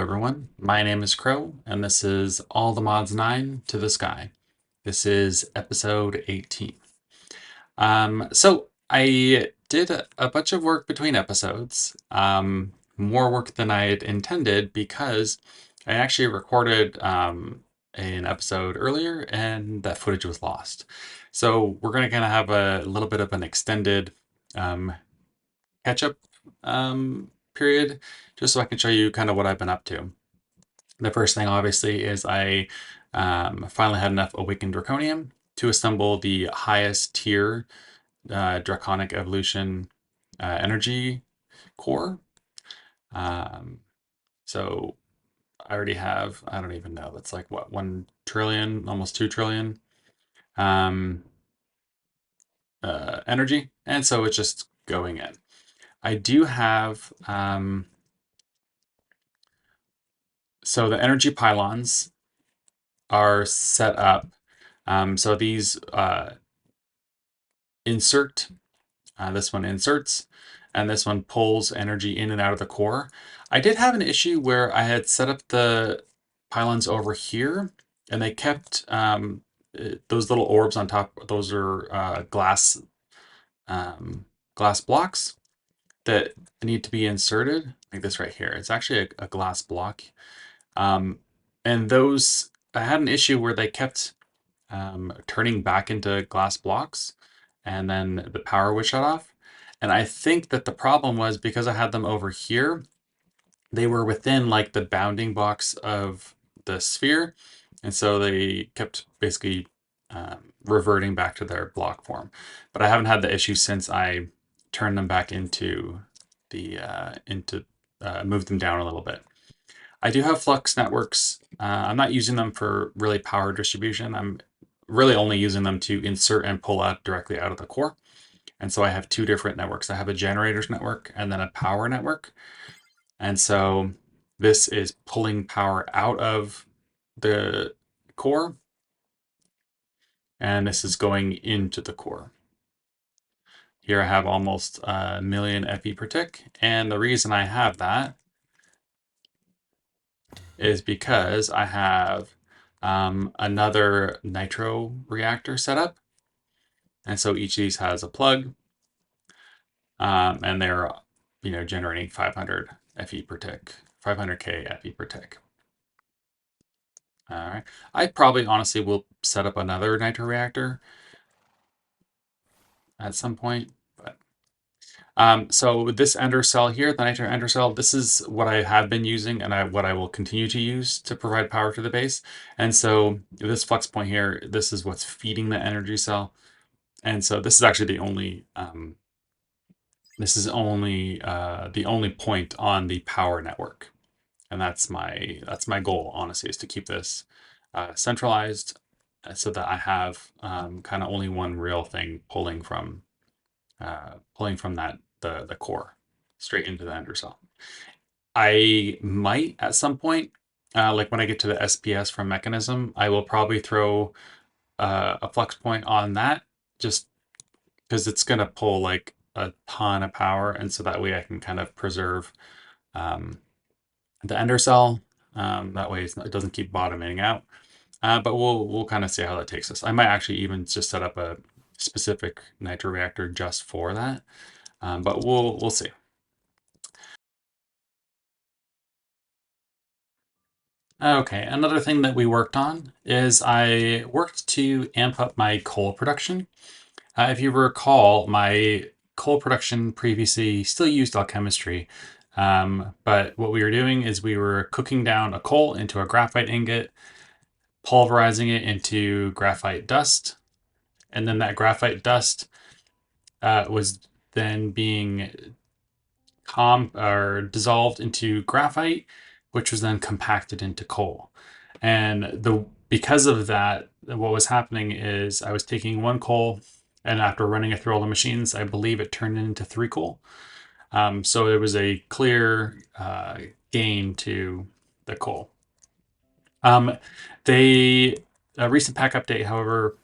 everyone. My name is Crow, and this is All the Mods 9 to the Sky. This is episode 18. So I did a bunch of work between episodes, more work than I had intended because I actually recorded an episode earlier and that footage was lost. So we're going to kind of have a little bit of an extended catch-up period, just so I can show you kind of what I've been up to. The first thing, obviously, is I finally had enough Awakened Draconium to assemble the highest tier Draconic Evolution energy core. So I already have, I don't even know, that's like what, 1 trillion, almost 2 trillion energy. And so it's just going in. I do have, so the energy pylons are set up. So these insert, this one inserts, and this one pulls energy in and out of the core. I did have an issue where I had set up the pylons over here, and they kept those little orbs on top. Those are glass blocks that need to be inserted, like this right here. It's actually a glass block. And those, I had an issue where they kept turning back into glass blocks, and then the power would shut off. And I think that the problem was because I had them over here, they were within like the bounding box of the sphere. And so they kept basically reverting back to their block form. But I haven't had the issue since I turned them back into the, moved them down a little bit. I do have flux networks. I'm not using them for really power distribution. I'm really only using them to insert and pull out directly out of the core. And so I have 2 different networks. I have a generators network and then a power network. And so this is pulling power out of the core, and this is going into the core. Here I have almost a million FE per tick, and the reason I have that is because I have another nitro reactor set up. And so each of these has a plug, and they're generating 500 FE per tick, 500k FE per tick. All right, I probably honestly will set up another nitro reactor at some point, but so this ender cell here, the nitro ender cell, this is what I have been using and what I will continue to use to provide power to the base. And so this flux point here, this is what's feeding the energy cell. And so this is actually the only the only point on the power network. And that's my goal, honestly, is to keep this centralized so that I have kind of only one real thing pulling from that the core straight into the ender cell. I might at some point, like when I get to the SPS from Mechanism, I will probably throw a flux point on that, just because it's going to pull like a ton of power, and so that way I can kind of preserve the ender cell. That way it doesn't keep bottoming out. But we'll kind of see how that takes us. I might actually even just set up a specific nitro reactor just for that. But we'll see. Okay, another thing that we worked on is I worked to amp up my coal production. If you recall, my coal production previously still used alchemistry, but what we were doing is we were cooking down a coal into a graphite ingot, pulverizing it into graphite dust, and then that graphite dust was then being dissolved into graphite, which was then compacted into coal. And because of that, what was happening is I was taking 1 coal, and after running it through all the machines, I believe it turned into 3 coal. So there was a clear gain to the coal. A recent pack update, however,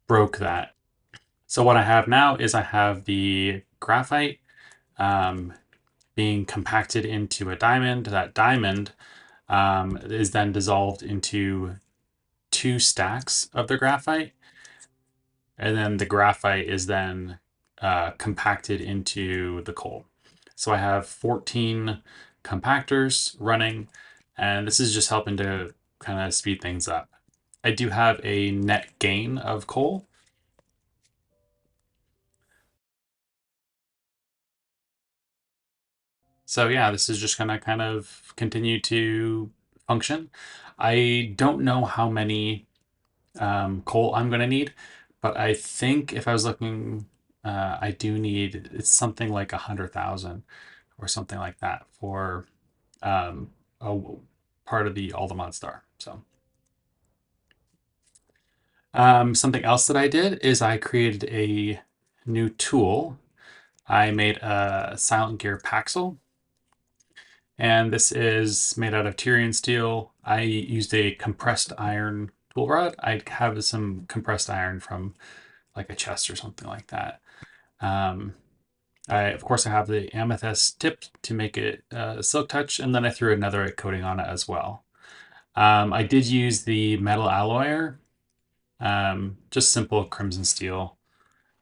broke that. So what I have now is I have the graphite being compacted into a diamond. That diamond is then dissolved into two stacks of the graphite, and then the graphite is then compacted into the coal. So I have 14 compactors running, and this is just helping to kind of speed things up. I do have a net gain of coal. So yeah, this is just gonna kind of continue to function. I don't know how many coal I'm gonna need, but I think if I was looking, I do need it's something like 100,000 or something like that for a part of the Aldermont Star. So something else that I did is I created a new tool. I made a Silent Gear Paxel, and this is made out of Tyrian steel. I used a compressed iron tool rod. I have some compressed iron from like a chest or something like that. Um, of course, I have the amethyst tip to make it silk touch, and then I threw another coating on it as well. I did use the metal alloyer, just simple crimson steel,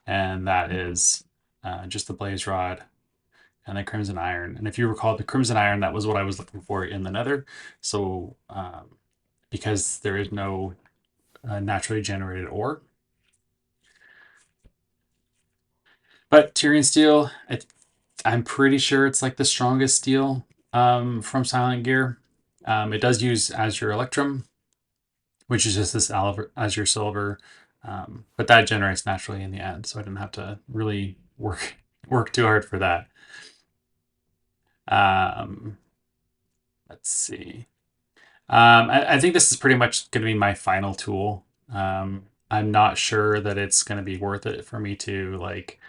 and that is just the blaze rod and the crimson iron. And if you recall, the crimson iron, that was what I was looking for in the nether. So because there is no naturally generated ore. But Tyrian steel, I'm pretty sure it's like the strongest steel from Silent Gear. It does use Azure Electrum, which is just this Azure Silver, but that generates naturally in the end, so I didn't have to really work too hard for that. Um, let's see. I think this is pretty much going to be my final tool. I'm not sure that it's going to be worth it for me to like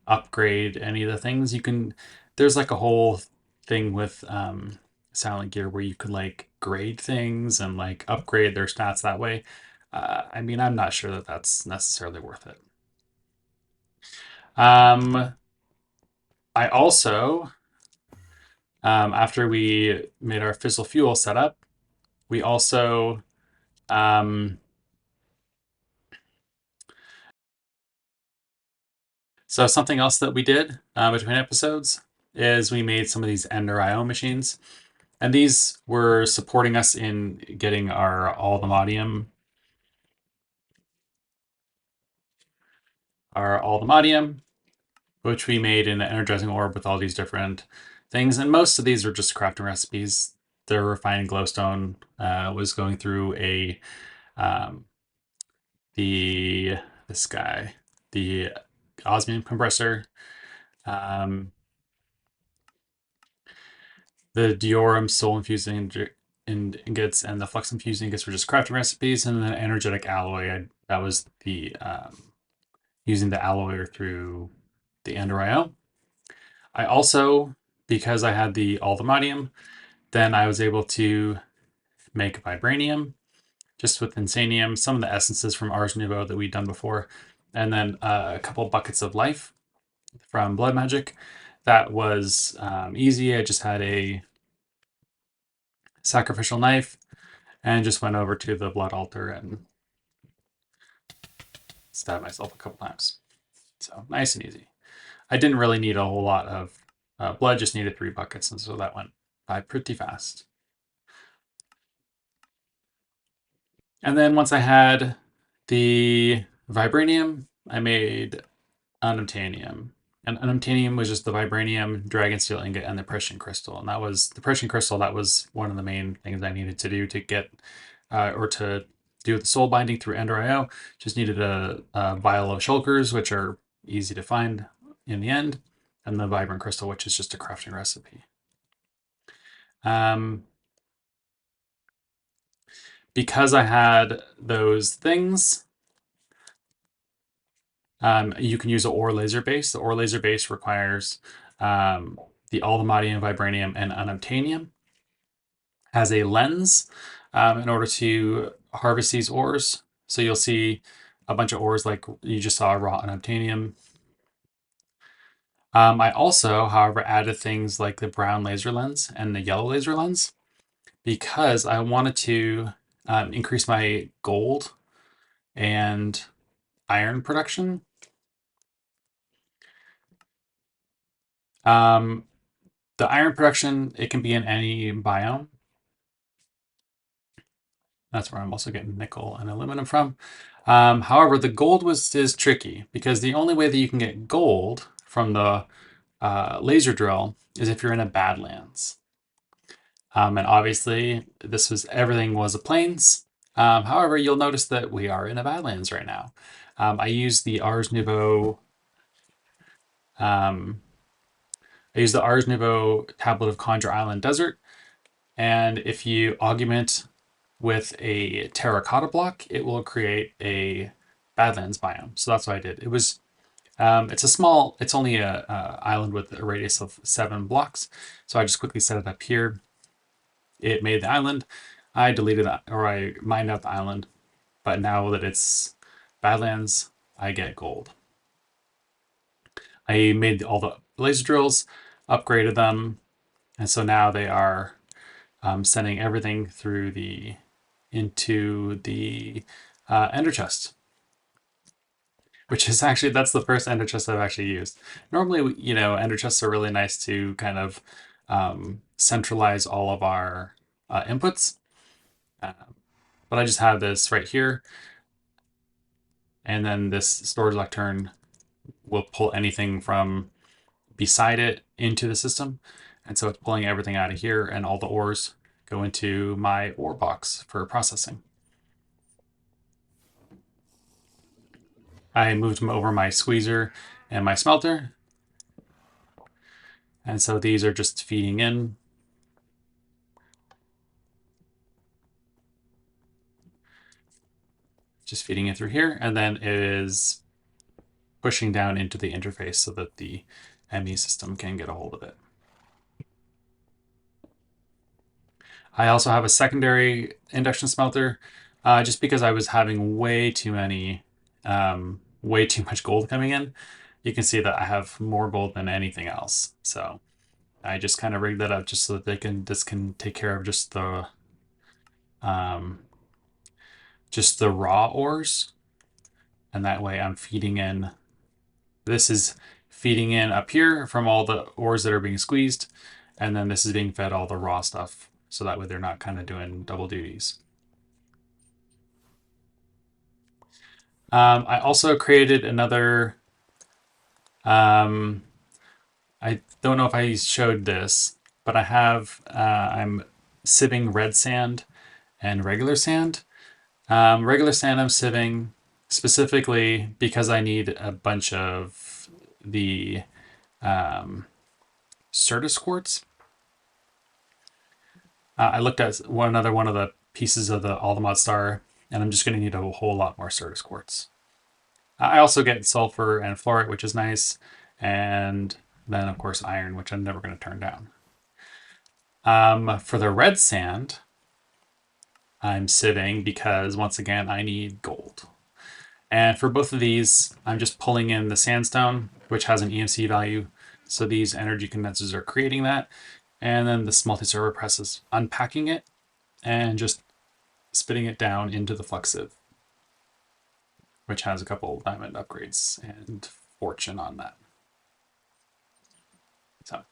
upgrade any of the things. You can, there's like a whole thing with Silent Gear where you could like grade things and like upgrade their stats that way. I mean, I'm not sure that that's necessarily worth it. I also, after we made our fissile fuel setup, we also um, so something else that we did between episodes is we made some of these Ender IO machines, and these were supporting us in getting our Aldemodium, which we made in an energizing orb with all these different things, and most of these are just crafting recipes. The refined glowstone was going through a um, the this guy the osmium compressor. Um, the Diorum soul infusing ingots and the flux infusing ingots were just crafting recipes, and then energetic alloy, that was the using the alloy through the Ender I also, because I had the Aldemodium, then I was able to make vibranium just with insanium, some of the essences from Ars Nouveau that we'd done before, and then a couple buckets of life from Blood Magic. That was easy. I just had a sacrificial knife and just went over to the blood altar and stabbed myself a couple times. So nice and easy. I didn't really need a whole lot of blood, just needed 3 buckets, and so that went by pretty fast. And then once I had the vibranium, I made unobtainium. And unobtainium was just the vibranium, dragon steel ingot, and the Prussian crystal. And that was the Prussian crystal. That was one of the main things I needed to do to get or to do the soul binding through Ender IO. Just needed a vial of shulkers, which are easy to find in the end, and the vibrant crystal, which is just a crafting recipe. Um, because I had those things, you can use an ore laser base. The ore laser base requires the Aldemodium, Vibranium, and Unobtainium. Has a lens in order to harvest these ores. So you'll see a bunch of ores like you just saw raw Unobtainium. I also, however, added things like the brown laser lens and the yellow laser lens because I wanted to increase my gold and iron production. Um, the iron production, it can be in any biome. That's where I'm also getting nickel and aluminum from. However, the gold is tricky because the only way that you can get gold from the laser drill is if you're in a badlands. And obviously, everything was a plains. However, you'll notice that we are in a badlands right now. I use the Ars Nouveau. Um, I use the Ars Nouveau tablet of Conjure Island Desert, and if you augment with a terracotta block, it will create a badlands biome. So that's what I did. It's only a island with a radius of 7 blocks. So I just quickly set it up here. It made the island. I deleted that, or I mined out the island. But now that it's badlands, I get gold. I made all the laser drills, upgraded them, and so now they are sending everything through into the ender chest, which is actually that's the first ender chest I've actually used. Normally, ender chests are really nice to kind of centralize all of our inputs, but I just have this right here, and then this storage lectern will pull anything from beside it into the system, and so it's pulling everything out of here, and all the ores go into my ore box for processing. I moved them over my squeezer and my smelter. And so these are just feeding in. Just feeding it through here. And then it is pushing down into the interface so that the ME system can get a hold of it. I also have a secondary induction smelter just because I was having way too much gold coming in. You can see that I have more gold than anything else. So I just kind of rigged that up just so that this can take care of just the raw ores. And that way I'm feeding in, this is feeding in up here from all the ores that are being squeezed. And then this is being fed all the raw stuff. So that way they're not kind of doing double duties. I also created another, I don't know if I showed this, but I'm sieving red sand and regular sand. Regular sand I'm sieving specifically because I need a bunch of the Certus quartz. I looked at another one of the pieces of the Aldemont star, and I'm just going to need a whole lot more Certus quartz. I also get sulfur and fluorite, which is nice, and then of course iron, which I'm never going to turn down. For the red sand, I'm sieving because once again I need gold. And for both of these, I'm just pulling in the sandstone, which has an EMC value. So these energy condensers are creating that. And then this multi-server press is unpacking it and just spitting it down into the flux sieve, which has a couple diamond upgrades and fortune on that. So.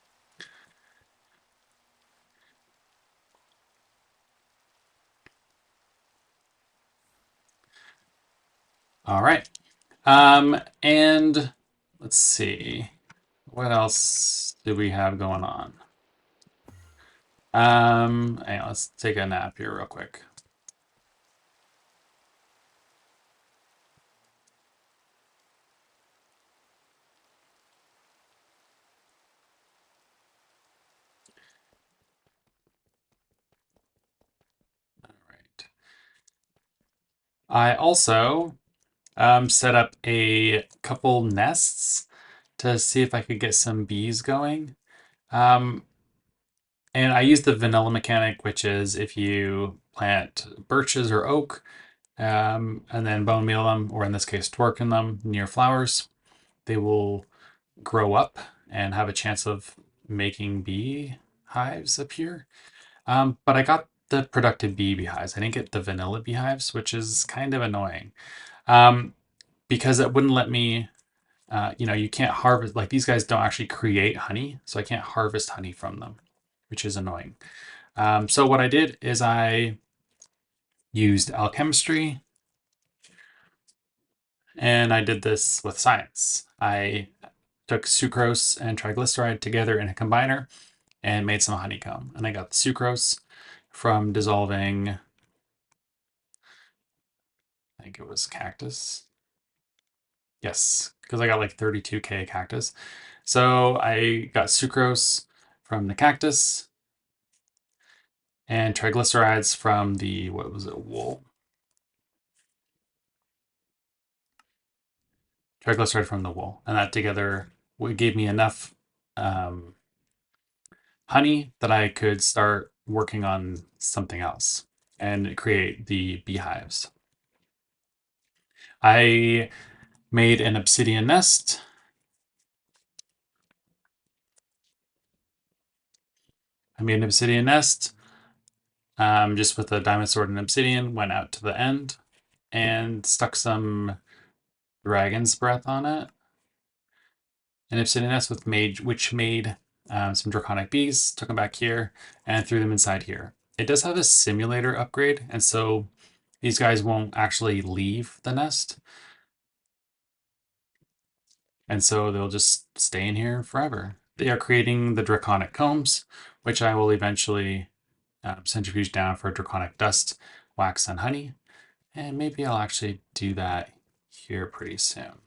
All right. And let's see. What else do we have going on? Let's take a nap here real quick. All right. I also set up a couple nests to see if I could get some bees going. And I use the vanilla mechanic, which is if you plant birches or oak, and then bone meal them, or in this case, twerken them near flowers, they will grow up and have a chance of making bee hives appear. But I got the productive bee beehives. I didn't get the vanilla beehives, which is kind of annoying. Because it wouldn't let me, you can't harvest, like these guys don't actually create honey, so I can't harvest honey from them, which is annoying. So what I did is I used alchemistry, and I did this with science. I took sucrose and triglyceride together in a combiner and made some honeycomb. And I got the sucrose from dissolving, I think it was cactus. Yes, because I got like 32K cactus. So I got sucrose from the cactus and triglycerides from the, what was it, wool? Triglyceride from the wool. And that together gave me enough honey that I could start working on something else and create the beehives. I made an obsidian nest. Just with a diamond sword and obsidian, went out to the end and stuck some dragon's breath on it. An obsidian nest which made some draconic bees, took them back here and threw them inside here. It does have a simulator upgrade, and so these guys won't actually leave the nest. And so they'll just stay in here forever. They are creating the draconic combs, which I will eventually centrifuge down for draconic dust, wax, and honey. And maybe I'll actually do that here pretty soon.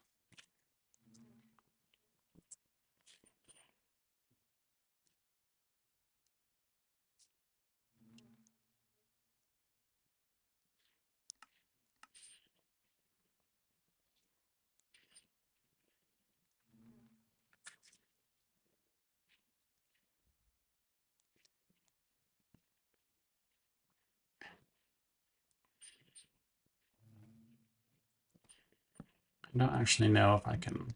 I don't actually know if I can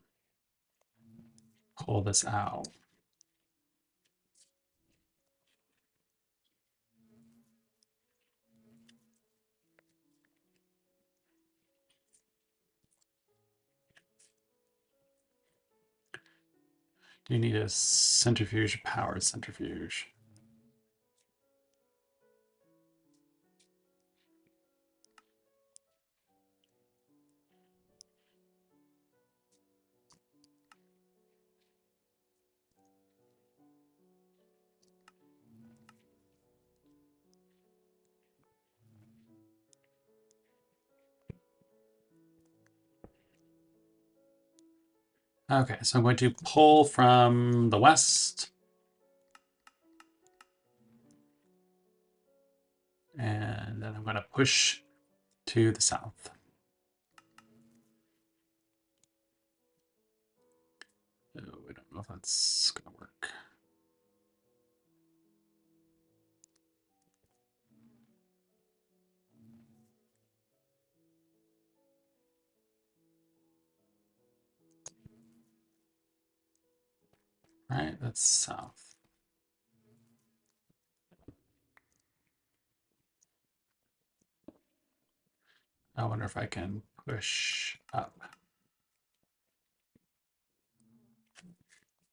pull this out. Do you need a centrifuge, powered centrifuge? Okay, so I'm going to pull from the west. And then I'm going to push to the south. Oh, I don't know if that's going to work. Right, that's south. I wonder if I can push up.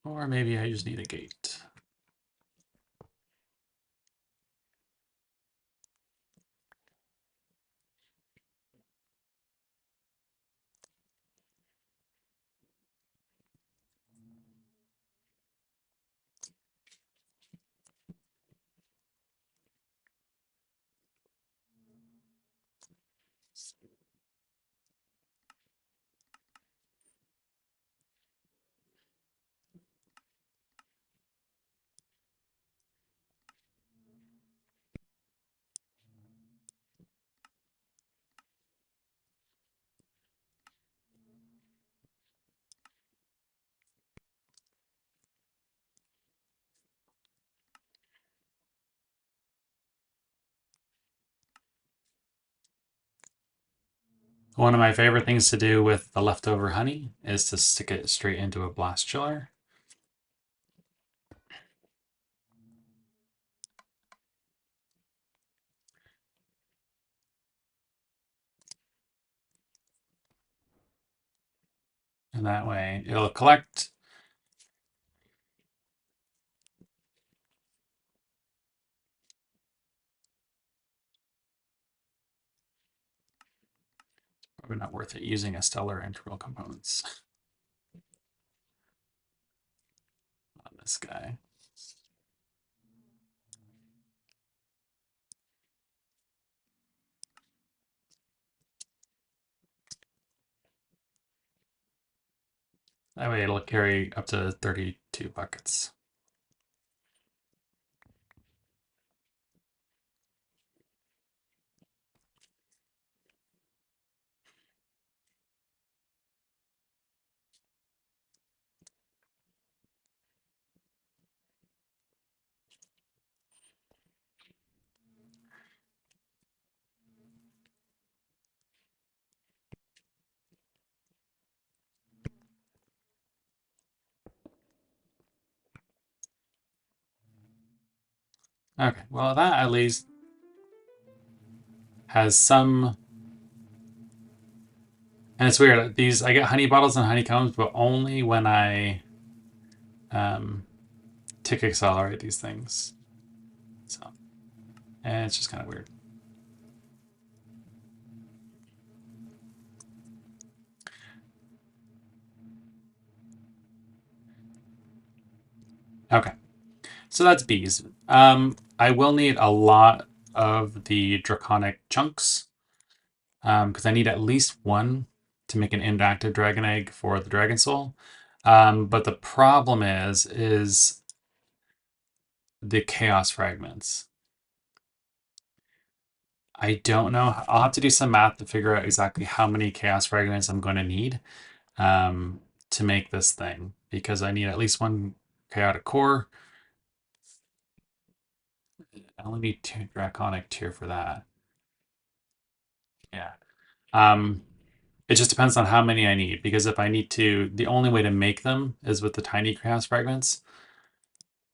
Or maybe I just need a gate. One of my favorite things to do with the leftover honey is to stick it straight into a blast chiller. And that way it'll collect. Probably not worth it using a stellar integral components on this guy. That way it'll carry up to 32 buckets. Okay, well that at least has some. And it's weird. These I get honey bottles and honeycombs, but only when I tick accelerate these things. So, and it's just kind of weird. Okay, so that's bees. I will need a lot of the draconic chunks because I need at least one to make an inactive dragon egg for the dragon soul. But the problem is the chaos fragments. I don't know. I'll have to do some math to figure out exactly how many chaos fragments I'm going to need to make this thing because I need at least one chaotic core. I only need 2 draconic tier for that. Yeah. It just depends on how many I need because if I need to, the only way to make them is with the tiny chaos fragments.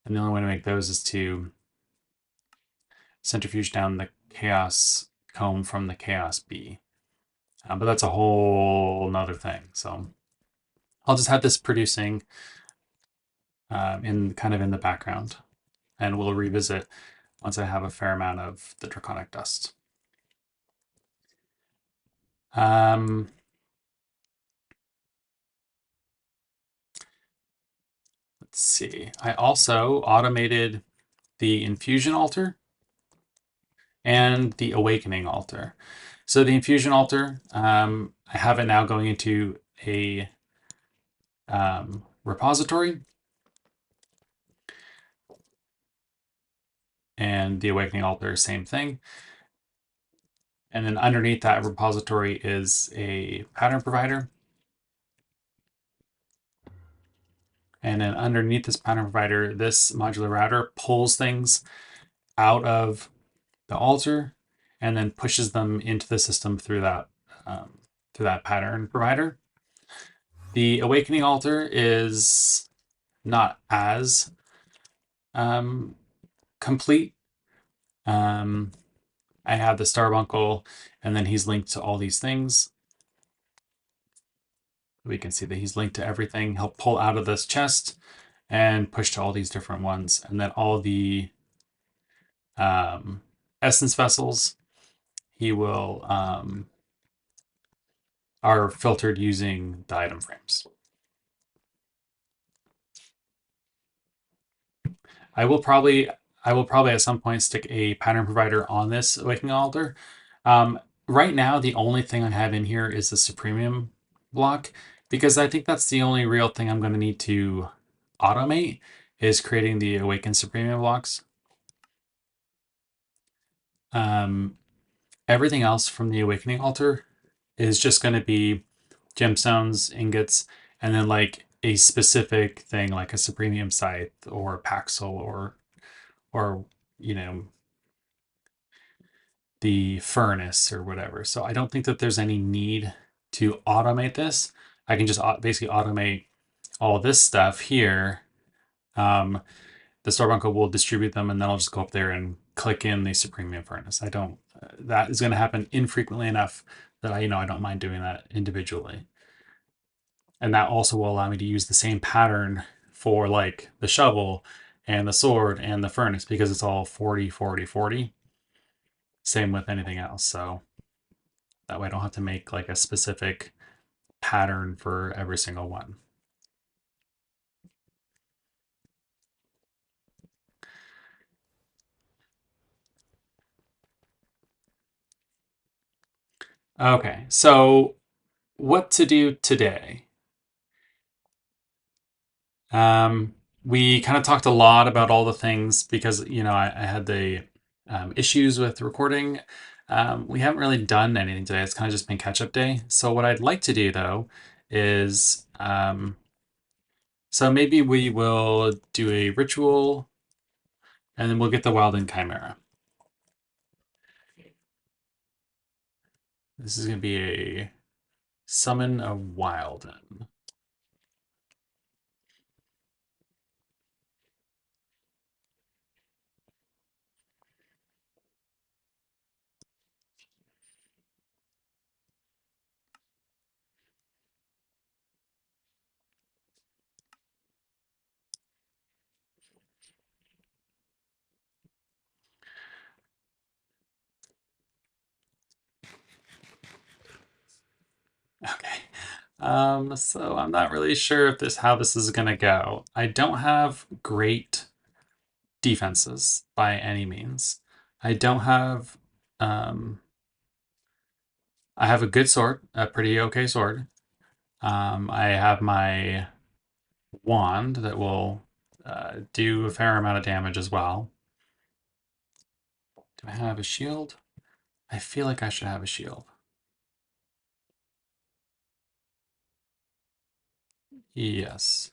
And the only way to make those is to centrifuge down the chaos comb from the chaos bee. But that's a whole nother thing. So I'll just have this producing in kind of in the background, and we'll revisit once I have a fair amount of the draconic dust. Let's see. I also automated the infusion altar and the awakening altar. So the infusion altar, I have it now going into a repository, and the awakening altar, same thing. And then underneath that repository is a pattern provider. And then underneath this pattern provider, this modular router pulls things out of the altar and then pushes them into the system through that pattern provider. The awakening altar is not as complete. I have the Starbuncle, and then he's linked to all these things. We can see that he's linked to everything. He'll pull out of this chest and push to all these different ones, and then all the essence vessels he will are filtered using the item frames. I will probably at some point stick a pattern provider on this awakening altar. Right now, the only thing I have in here is the Supremium block because I think that's the only real thing I'm going to need to automate is creating the awakened Supremium blocks. Everything else from the awakening altar is just going to be gemstones, ingots, and then like a specific thing like a Supremium scythe or a Paxel or you know the furnace or whatever. So I don't think that there's any need to automate this. I can just basically automate all this stuff here. The Starbuncle will distribute them, and then I'll just go up there and click in the Supremium furnace. I don't. That is going to happen infrequently enough that I don't mind doing that individually. And that also will allow me to use the same pattern for like the shovel and the sword and the furnace because it's all 40, 40, 40. Same with anything else. So that way I don't have to make like a specific pattern for every single one. Okay, so what to do today? Um, we kind of talked a lot about all the things because, I had the issues with recording. We haven't really done anything today. It's kind of just been catch up day. So, what I'd like to do though is so maybe we will do a ritual and then we'll get the Wilden Chimera. This is going to be a summon a Wilden. Okay. So I'm not really sure if how this is gonna go. I don't have great defenses by any means. I don't have um I have a good sword, a pretty okay sword. I have my wand that will do a fair amount of damage as well. Do I have a shield? I feel like I should have a shield. Yes.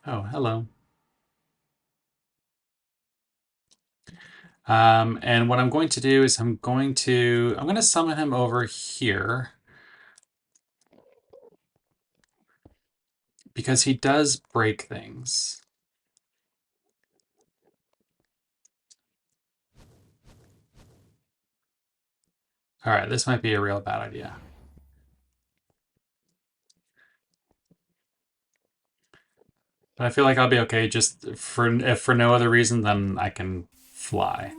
Oh, hello. And what I'm going to do is I'm going to summon him over here because he does break things. All right, this might be a real bad idea. But I feel like I'll be okay just if for no other reason than I can fly.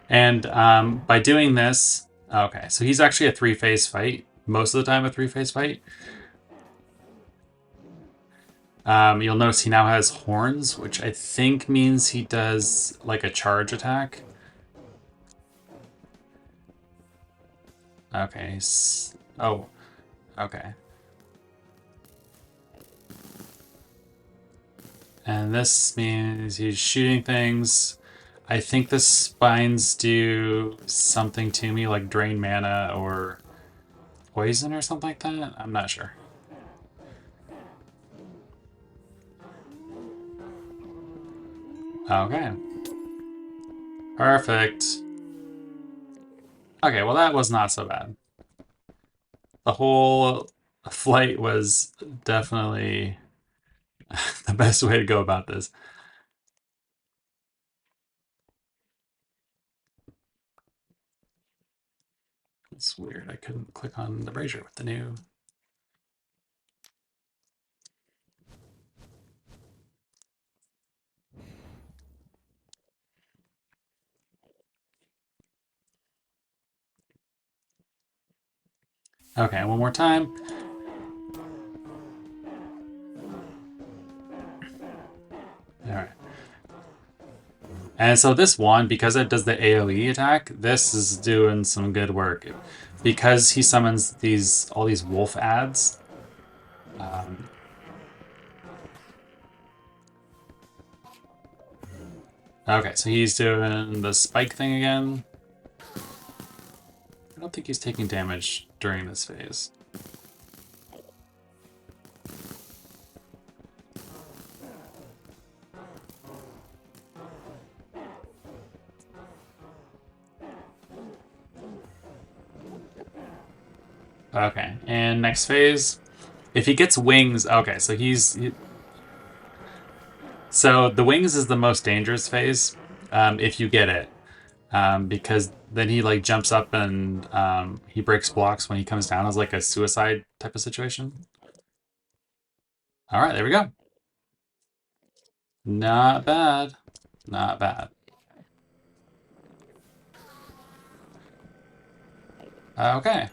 And by doing this, okay, so he's actually a three-phase fight. Most of the time, a three-phase fight. You'll notice he now has horns, which I think means he does like a charge attack. Okay. Oh, okay. And this means he's shooting things. I think the spines do something to me, like drain mana or poison or something like that. I'm not sure. Okay. Perfect. Okay, well that was not so bad. The whole flight was definitely the best way to go about this. It's weird. I couldn't click on the brazier with the new. Okay, one more time. All right. And so this one, because it does the AoE attack, this is doing some good work. Because he summons all these wolf ads. Okay, so he's doing the spike thing again. I don't think he's taking damage during this phase. Okay, and next phase. If he gets wings, okay, so so the wings is the most dangerous phase, if you get it, because then he like jumps up and he breaks blocks when he comes down as like a suicide type of situation. All right, there we go. Not bad, not bad. Okay.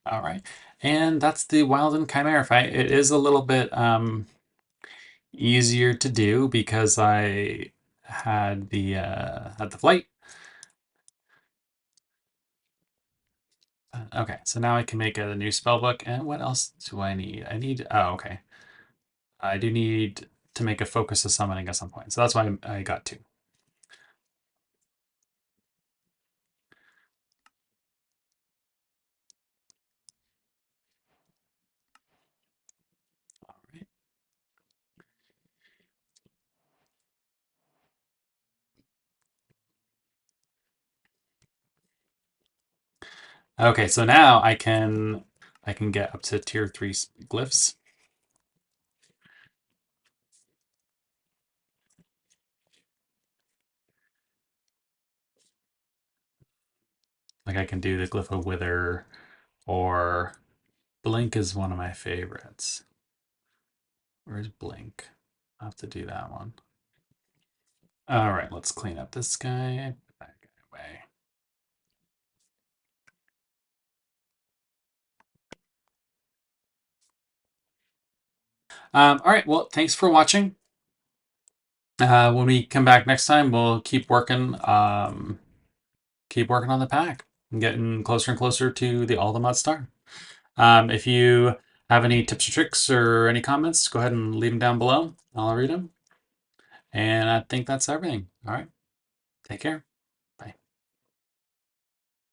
All right. And that's the Wild and Chimera fight. It is a little bit easier to do because I had the flight. Okay, so now I can make a new spell book. And what else do I need? Okay. I do need to make a focus of summoning at some point. So that's why I got two. All right. Okay, so now I can get up to tier 3 glyphs. Like I can do the glyph of wither, or blink is one of my favorites. Where's blink? I'll have to do that one. All right, let's clean up this guy. Put that guy away. All right, well, thanks for watching. When we come back next time, we'll keep working on the pack and getting closer and closer to the Ultimate Star. If you have any tips or tricks or any comments, go ahead and leave them down below. I'll read them. And I think that's everything. All right, take care.